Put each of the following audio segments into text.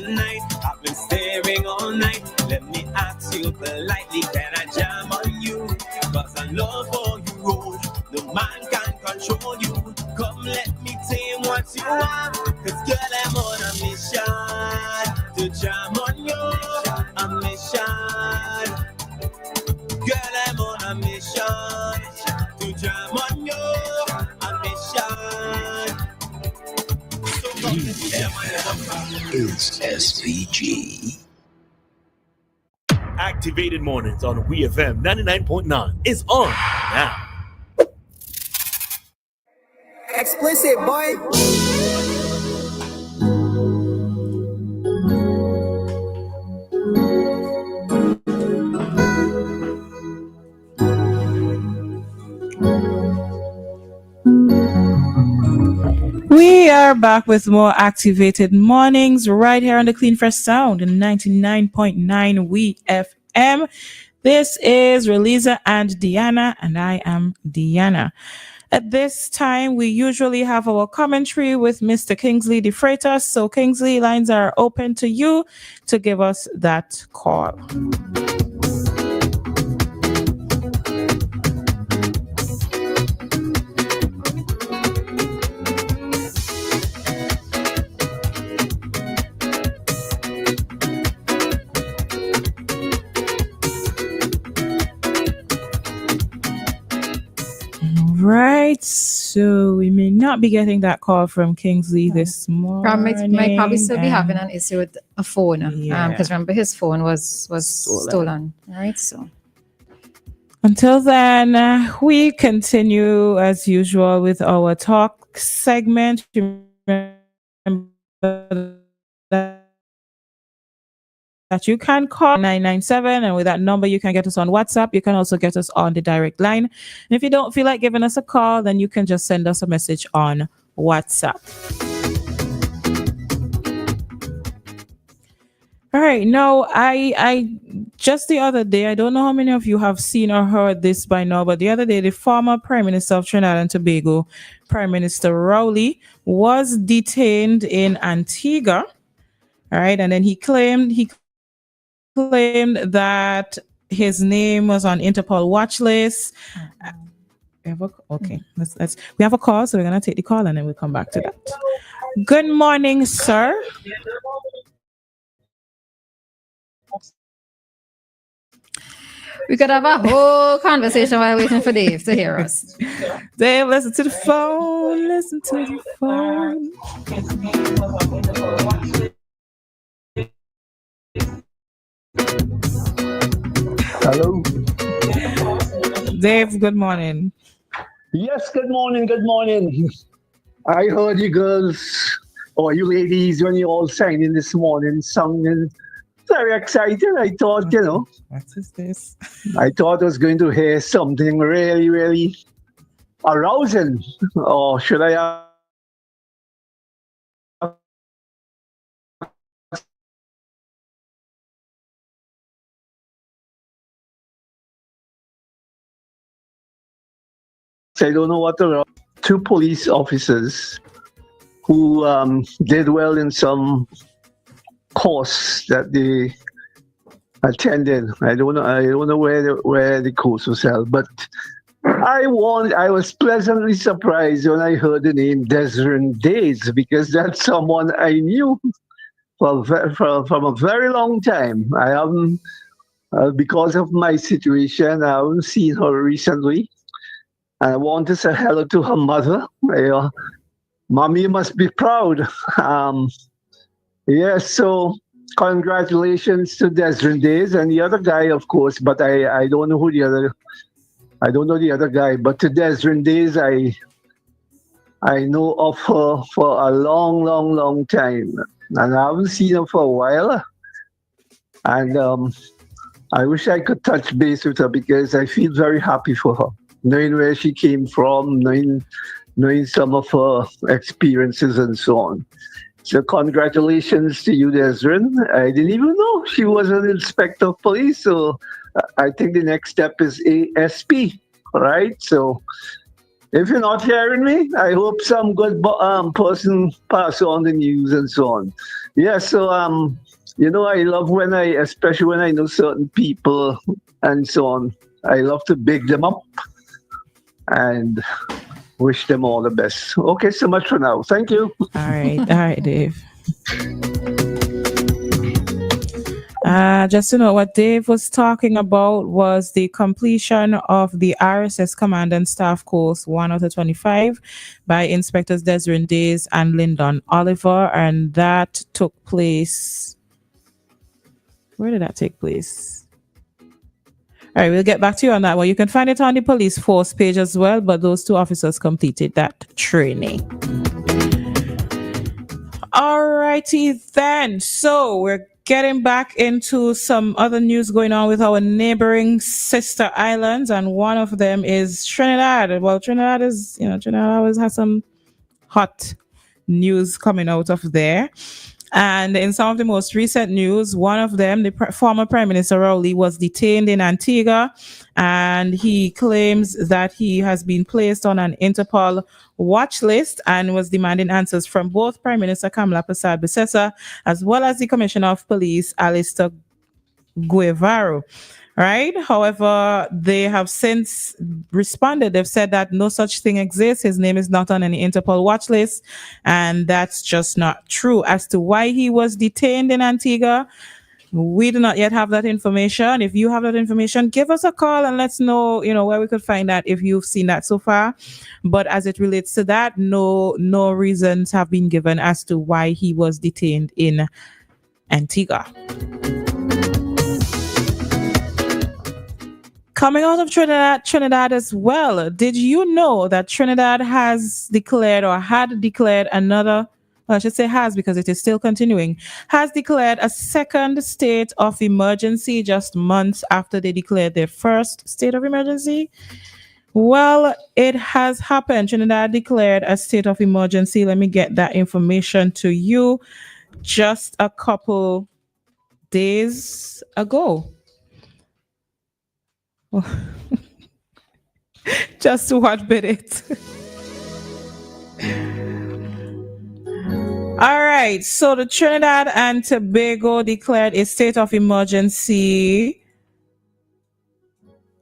tonight. I've been staring all night. Let me ask you politely, can I jam on you? Cause I love all you roll. No man can control you. Come let me tame what you want. Cause girl, I'm on a mission to jam on you. A mission. Girl, I'm on a mission to jam on you. A mission. So come let me jam on you. It's SVG. Activated Mornings on WEFM 99.9 is on now. Explicit, boy. We are back with more Activated Mornings right here on the Clean Fresh Sound in 99.9 WEFM. This is Roleza and Dianna, and I am Dianna. At this time, we usually have our commentary with Mr. Kingsley De Freitas. So, Kingsley, lines are open to you to give us that call. Right, so we may not be getting that call from Kingsley this morning. Might probably still be having an issue with a phone. Because remember, his phone was stolen. Right, so until then, we continue as usual with our talk segment. Remember that you can call 997, and with that number you can get us on WhatsApp. You can also get us on the direct line, and if you don't feel like giving us a call, then you can just send us a message on WhatsApp. All right, now I just the other day, I don't know how many of you have seen or heard this by now, but the other day the former Prime Minister of Trinidad and Tobago, Prime Minister Rowley, was detained in Antigua. All right, and then he claimed that his name was on Interpol watch list. Okay, we have a call, so we're gonna take the call and then we'll come back to that. Good morning, sir. we could have a whole conversation while waiting for Dave to hear us. Dave, listen to the phone. Listen to the phone. Hello. Dave, good morning. Yes, good morning, good morning. I heard you girls, or you ladies, when you all sang in this morning, sounding very excited. I thought, What is this? I thought I was going to hear something really, really arousing. Or should I I don't know what the two police officers who did well in some course that they attended. I don't know where the course was held, but I was pleasantly surprised when I heard the name Desmond Days, because that's someone I knew from a very long time. I haven't, because of my situation, I haven't seen her recently. I want to say hello to her mother. Mommy must be proud. So congratulations to Desmond Days and the other guy, of course, but I don't know the other guy. But to Desmond Days, I know of her for a long, long, long time, and I haven't seen her for a while. And I wish I could touch base with her, because I feel very happy for her, knowing where she came from, knowing some of her experiences and so on. So congratulations to you, Desmond. I didn't even know she was an inspector of police. So I think the next step is ASP, right? So If you're not hearing me, I hope some good person pass on the news and so on. Yeah, so I love especially when I know certain people and so on. I love to big them up and wish them all the best. Okay, so much for now. Thank you. All right, Dave. Just to know what Dave was talking about was the completion of the RSS Command and Staff Course 1 out of 25 by Inspectors Desiree Days and Lyndon Oliver, and that took place. Where did that take place? All right, we'll get back to you on that one. You can find it on the police force page as well, but those two officers completed that training. All righty then. So we're getting back into some other news going on with our neighboring sister islands, and one of them is Trinidad. Well, Trinidad always has some hot news coming out of there. And in some of the most recent news, one of them, the former Prime Minister Rowley, was detained in Antigua, and he claims that he has been placed on an Interpol watch list and was demanding answers from both Prime Minister Kamala Persad-Bissessar as well as the Commissioner of Police, Alistair Guevara. Right. However, they have since responded. They've said that no such thing exists. His name is not on any Interpol watch list. And that's just not true. As to why he was detained in Antigua, we do not yet have that information. If you have that information, give us a call and let's know, where we could find that if you've seen that so far. But as it relates to that, no reasons have been given as to why he was detained in Antigua. Coming out of Trinidad as well, did you know that Trinidad has declared or had declared another, well, I should say has because it is still continuing, has declared a second state of emergency just months after they declared their first state of emergency? Well, it has happened. Trinidad declared a state of emergency. Let me get that information to you just a couple days ago. Just 1 minute. All right. So the Trinidad and Tobago declared a state of emergency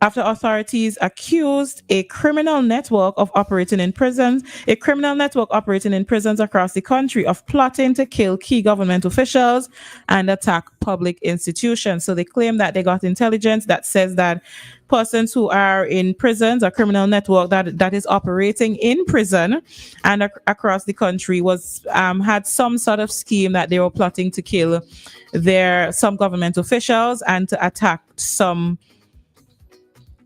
after authorities accused a criminal network operating in prisons across the country of plotting to kill key government officials and attack public institutions. So they claim that they got intelligence that says that persons who are in prisons, a criminal network that is operating in prison and across the country was had some sort of scheme that they were plotting to kill some government officials and to attack some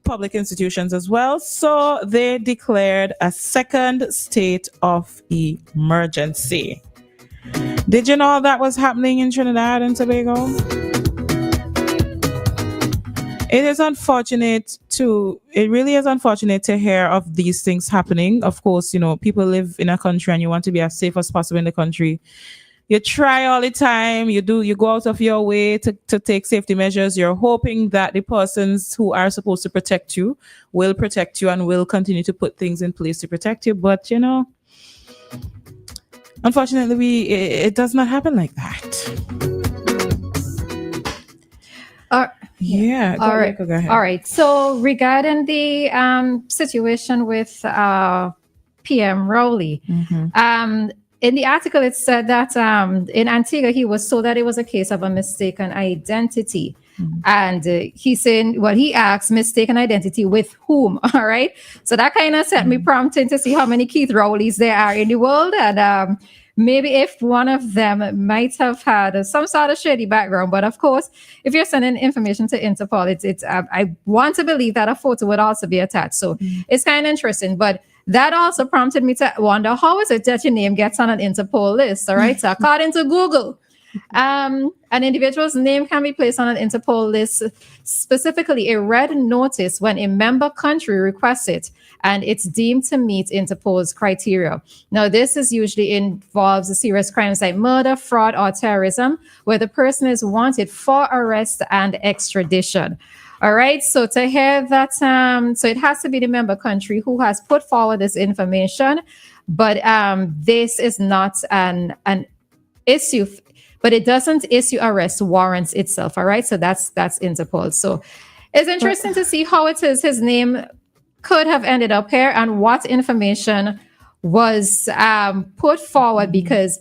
public institutions as well. So they declared a second state of emergency. Did you know that was happening in Trinidad and Tobago? It really is unfortunate to hear of these things happening. Of course, people live in a country and you want to be as safe as possible in the country. You try all the time. You go out of your way to take safety measures. You're hoping that the persons who are supposed to protect you will protect you and will continue to put things in place to protect you. But, unfortunately, it does not happen like that. Yeah. All right. Go ahead. All right. So regarding the situation with PM Rowley, in the article, it said that in Antigua, he was told that it was a case of a mistaken identity. And he's saying, he asked mistaken identity with whom? All right. So that kind of set me prompting to see how many Keith Rowleys there are in the world. And maybe if one of them might have had some sort of shady background. But of course, if you're sending information to Interpol, it's I want to believe that a photo would also be attached. So it's kind of interesting. But that also prompted me to wonder, how is it that your name gets on an Interpol list? All right. So according to Google, an individual's name can be placed on an Interpol list, specifically a red notice when a member country requests it and it's deemed to meet Interpol's criteria. Now, this usually involves serious crimes like murder, fraud, or terrorism, where the person is wanted for arrest and extradition. All right. So to hear that, so it has to be the member country who has put forward this information, but this is not an issue, but it doesn't issue arrest warrants itself. All right. So that's Interpol. So it's interesting to see how it is his name could have ended up here and what information was put forward, because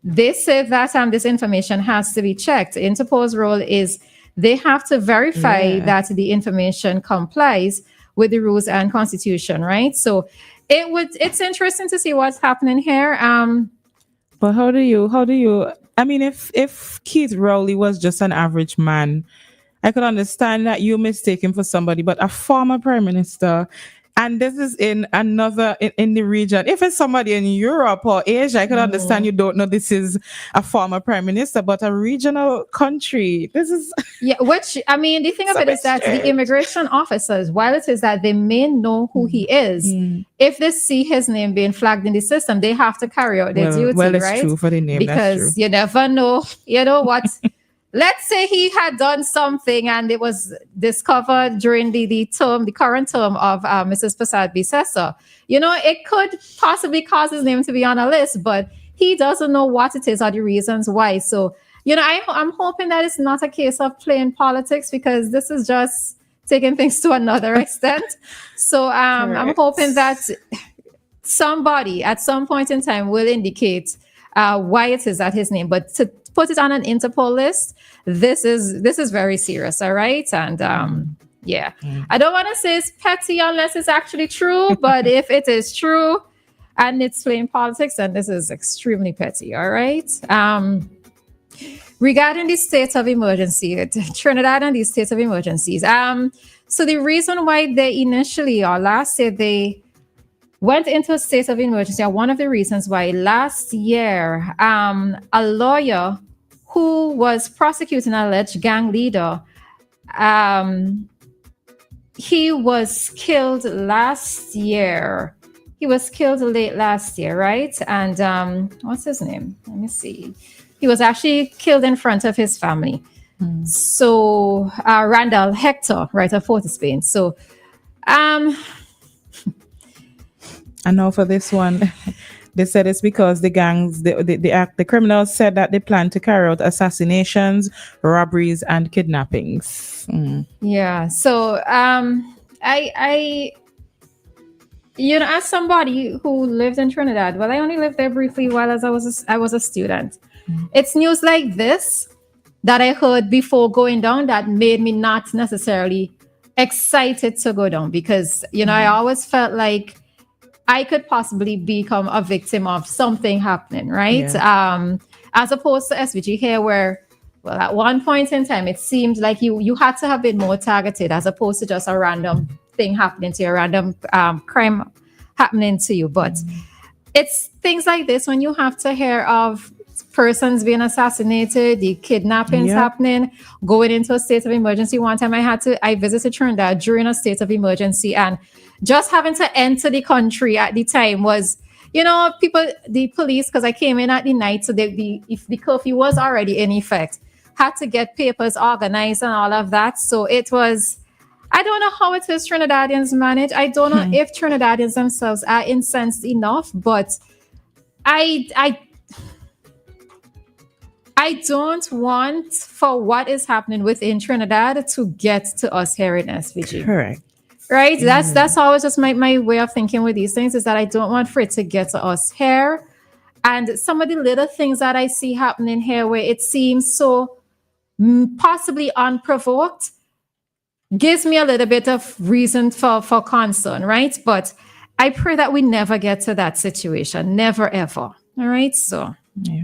they say that this information has to be checked. Interpol's role is they have to verify that the information complies with the rules and constitution, right? So it's interesting to see what's happening here. But how do you I mean, if Keith Rowley was just an average man, I could understand that you mistake him for somebody, but a former prime minister, and this is in the region. If it's somebody in Europe or Asia, I could understand you don't know this is a former prime minister, but a regional country, this is which, I mean, the thing of it is that the immigration officers, while it is that they may know who he is, if they see his name being flagged in the system, they have to carry out their duty, well, it's right? true for the name, because you never know, you know what. Let's say he had done something and it was discovered during the current term of Mrs. Prasad Bisesa. You know, it could possibly cause his name to be on a list, but he doesn't know what it is or the reasons why. So, you know, I'm hoping that it's not a case of playing politics, because this is just taking things to another extent. So I'm hoping that somebody at some point in time will indicate why it is that his name, but to put it on an Interpol list, this is very serious. All right. And I don't want to say it's petty unless it's actually true, but if it is true and it's playing politics, then this is extremely petty. All right. Regarding the state of emergency, Trinidad and the state of emergencies. So the reason why they initially or last year they went into a state of emergency, and one of the reasons why last year, a lawyer who was prosecuting an alleged gang leader, he was killed last year. He was killed late last year, right? And what's his name? Let me see. He was actually killed in front of his family. So Randall Hector, right, of Port of Spain. So I know for this one, they said it's because the gangs, the criminals said that they plan to carry out assassinations, robberies, and kidnappings. Yeah. So I you know, as somebody who lived in Trinidad, well, I only lived there briefly while I was a student. It's news like this that I heard before going down that made me not necessarily excited to go down, because, you know, I always felt like I could possibly become a victim of something happening, right? Yeah. As opposed to SVG here, where, well, at one point in time, it seemed like you had to have been more targeted, as opposed to just a random thing happening to you, a random crime happening to you. But it's things like this when you have to hear of persons being assassinated, the kidnappings happening, going into a state of emergency. One time I visited Trinidad during a state of emergency, and just having to enter the country at the time was, you know, the police, because I came in at the night, so if the curfew was already in effect, had to get papers organized and all of that. So it was, I don't know how it is Trinidadians manage. I don't know if Trinidadians themselves are incensed enough, but I don't want for what is happening within Trinidad to get to us here in SVG. Correct. Right? That's always just my way of thinking with these things, is that I don't want for it to get to us here. And some of the little things that I see happening here where it seems so possibly unprovoked gives me a little bit of reason for concern, right? But I pray that we never get to that situation. Never, ever. All right? So, yeah.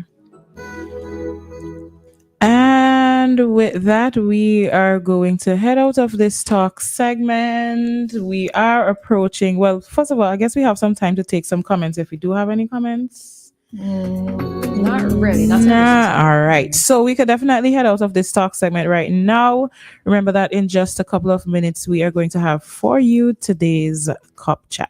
And with that, we are going to head out of this talk segment. We are approaching, well, first of all, I guess we have some time to take some comments if we do have any comments. Not really. All right. So we could definitely head out of this talk segment right now. Remember that in just a couple of minutes, we are going to have for you today's Cup Chat.